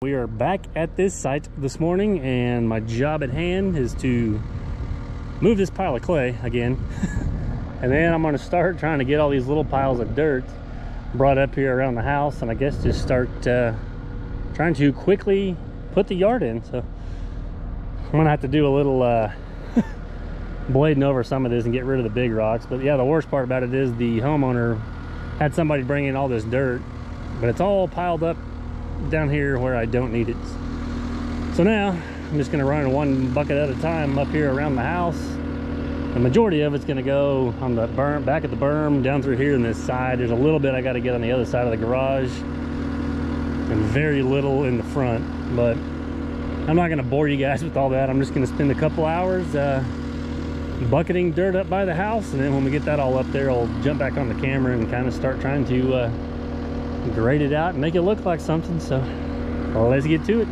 We are back at this site this morning, and my job at hand is to move this pile of clay again. And then I'm going to start trying to get all these little piles of dirt brought up here around the house, and I guess just start trying to quickly put the yard in. So I'm going to have to do a little blading over some of this and get rid of the big rocks. But yeah, the worst part about it is the homeowner had somebody bring in all this dirt, but it's all piled up down here where I don't need it. So now I'm just going to run one bucket at a time up here around the house. The majority of it's going to go on the berm, back at the berm, down through here on this side. There's a little bit I got to get on the other side of the garage, and very little in the front. But I'm not going to bore you guys with all that. I'm just going to spend a couple hours bucketing dirt up by the house, and then when we get that all up there, I'll jump back on the camera and kind of start trying to grade it out and make it look like something. So let's get to it.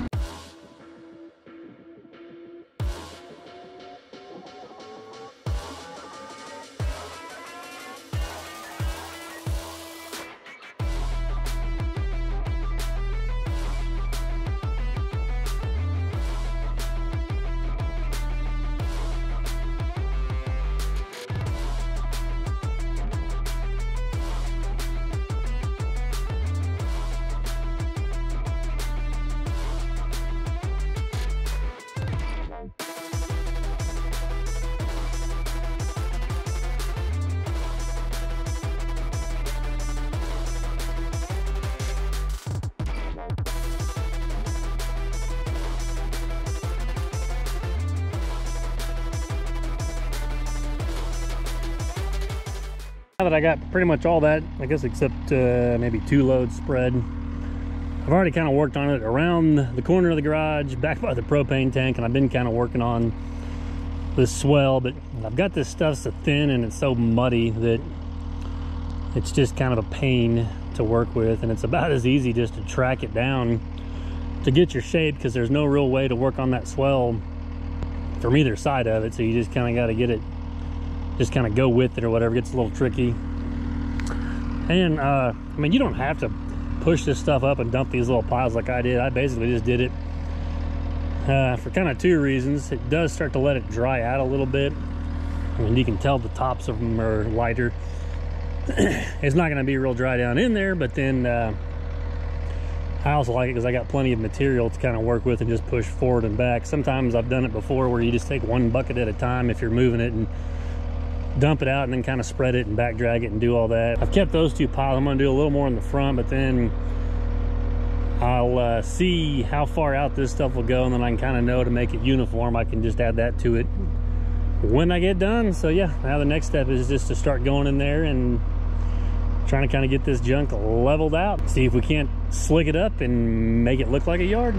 Now that I got pretty much all that, I guess except maybe 2 loads spread, I've already kind of worked on it around the corner of the garage, back by the propane tank, and I've been kind of working on this swell, but I've got this stuff so thin and it's so muddy that it's just kind of a pain to work with, and it's about as easy just to track it down to get your shape, because there's no real way to work on that swell from either side of it, so you just kind of got to get it, just kind of go with it or whatever. It gets a little tricky. And I mean, you don't have to push this stuff up and dump these little piles like I did. I basically just did it for kind of 2 reasons. It does start to let it dry out a little bit. I mean, you can tell the tops of them are lighter. It's not going to be real dry down in there, but then I also like it because I got plenty of material to kind of work with and just push forward and back. Sometimes I've done it before where you just take 1 bucket at a time if you're moving it, and dump it out and then kind of spread it and back drag it and do all that. I've kept those 2 piles. I'm going to do a little more in the front, but then I'll see how far out this stuff will go, and then I can kind of know to make it uniform. I can just add that to it when I get done. So yeah, now the next step is just to start going in there and trying to kind of get this junk leveled out. See if we can't slick it up and make it look like a yard.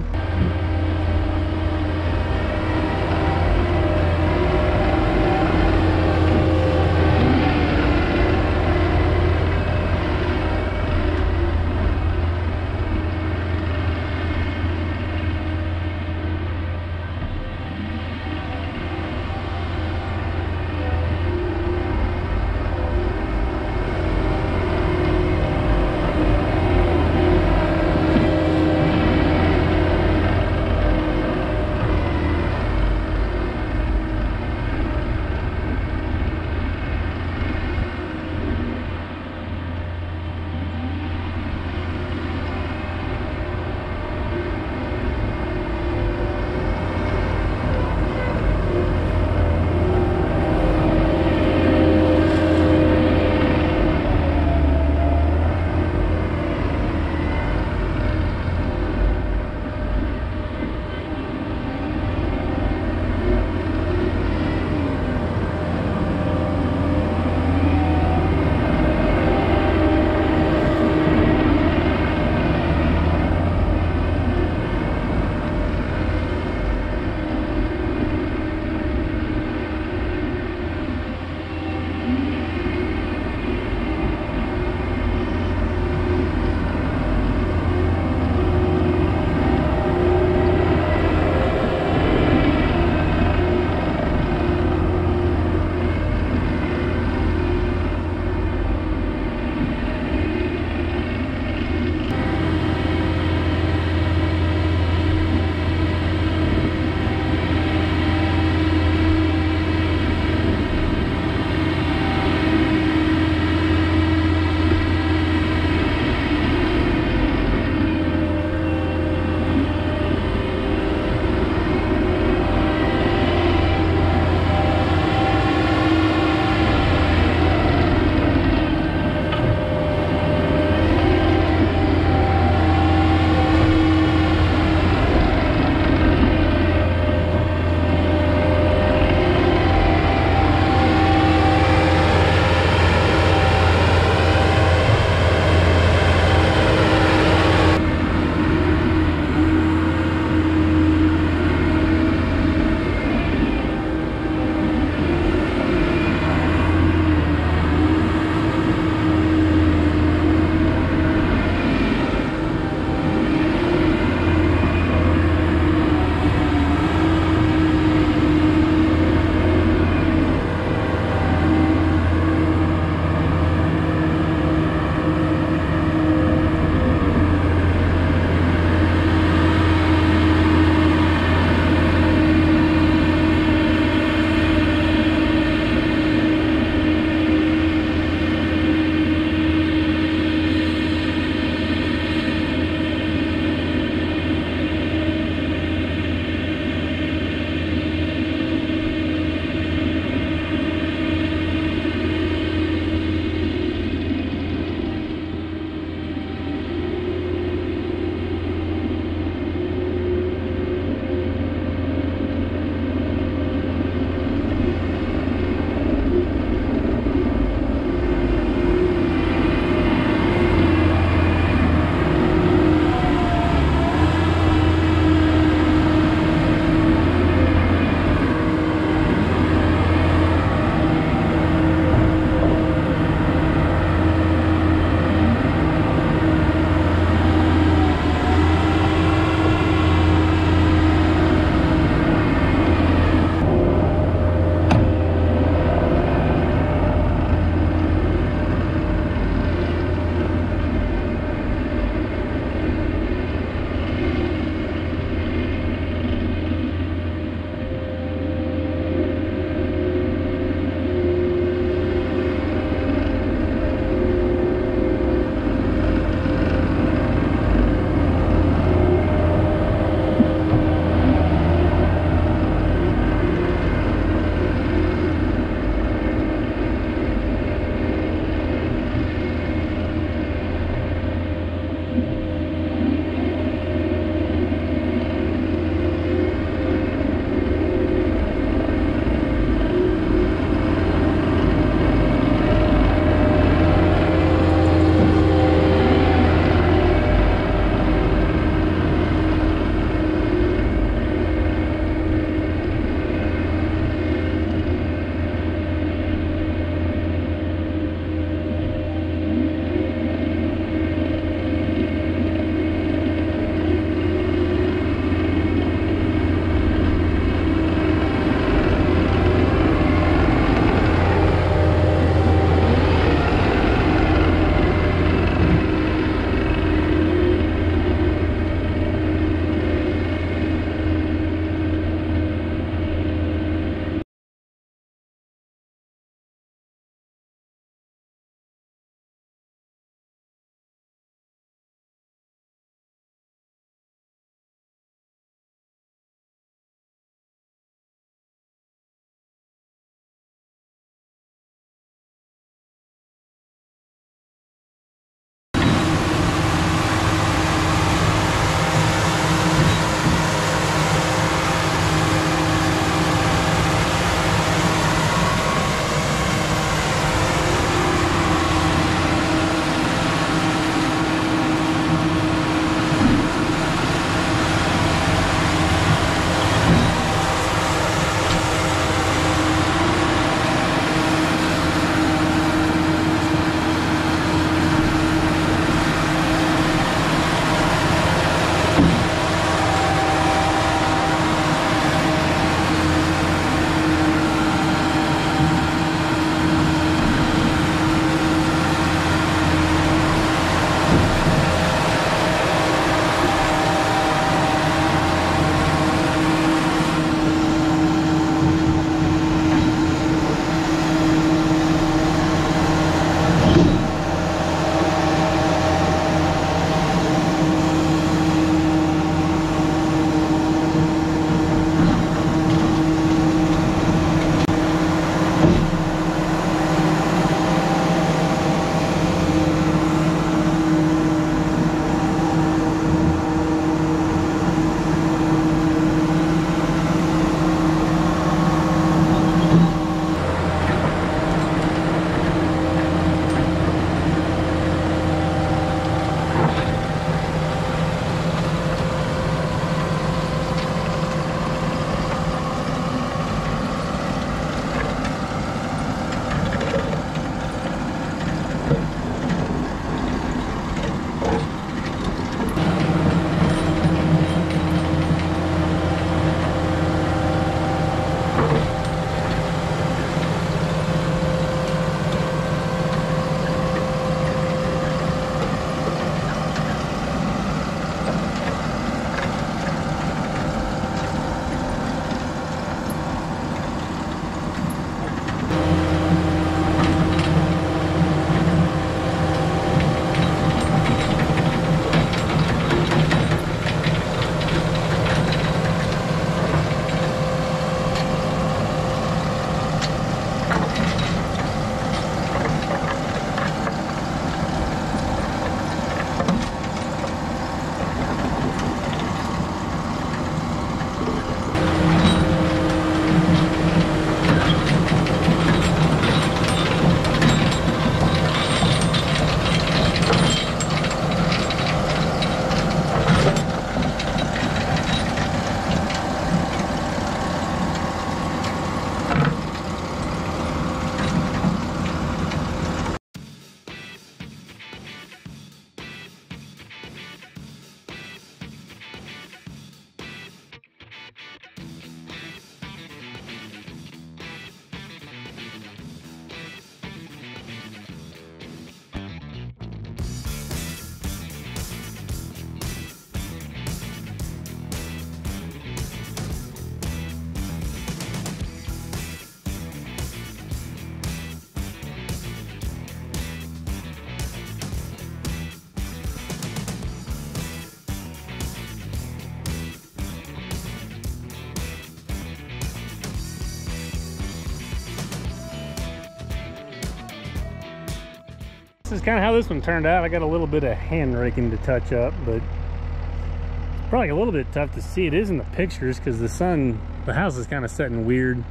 This is kind of how this one turned out. I got a little bit of hand raking to touch up, but it's probably a little bit tough to see. It is in the pictures because the house is kind of setting weird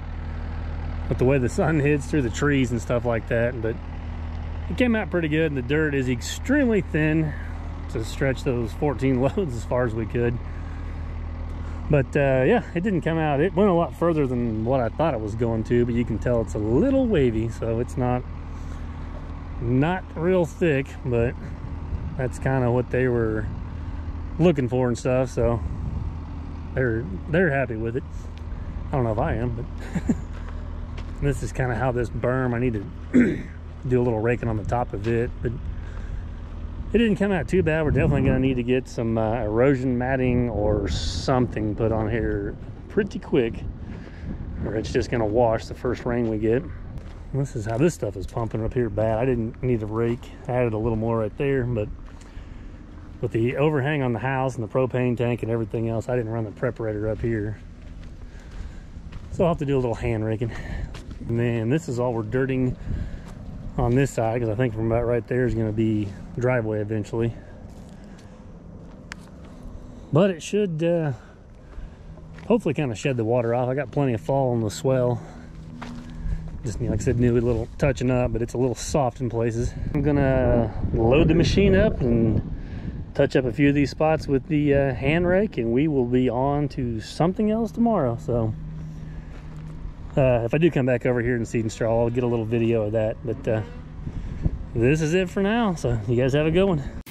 with the way the sun hits through the trees and stuff like that, but it came out pretty good, and the dirt is extremely thin to stretch those 14 loads as far as we could. But yeah, it didn't come out. It went a lot further than what I thought it was going to, but you can tell it's a little wavy, so it's not real thick, but that's kind of what they were looking for and stuff, so they're happy with it. I don't know if I am, but this is kind of how this berm, I need to do a little raking on the top of it, but it didn't come out too bad. We're definitely going to need to get some erosion matting or something put on here pretty quick, or it's just going to wash the first rain we get. This is how this stuff is pumping up here bad. I didn't need a rake. I added a little more right there, but with the overhang on the house and the propane tank and everything else, I didn't run the preparator up here. So I'll have to do a little hand raking. And then this is all we're dirting on this side, because I think from about right there is going to be driveway eventually. But it should hopefully kind of shed the water off. I got plenty of fall on the swell. Just, like I said, need a little touching up, but it's a little soft in places. I'm gonna load the machine up and touch up a few of these spots with the hand rake, and we will be on to something else tomorrow. So if I do come back over here and seed and straw, I'll get a little video of that. But this is it for now, so you guys have a good one.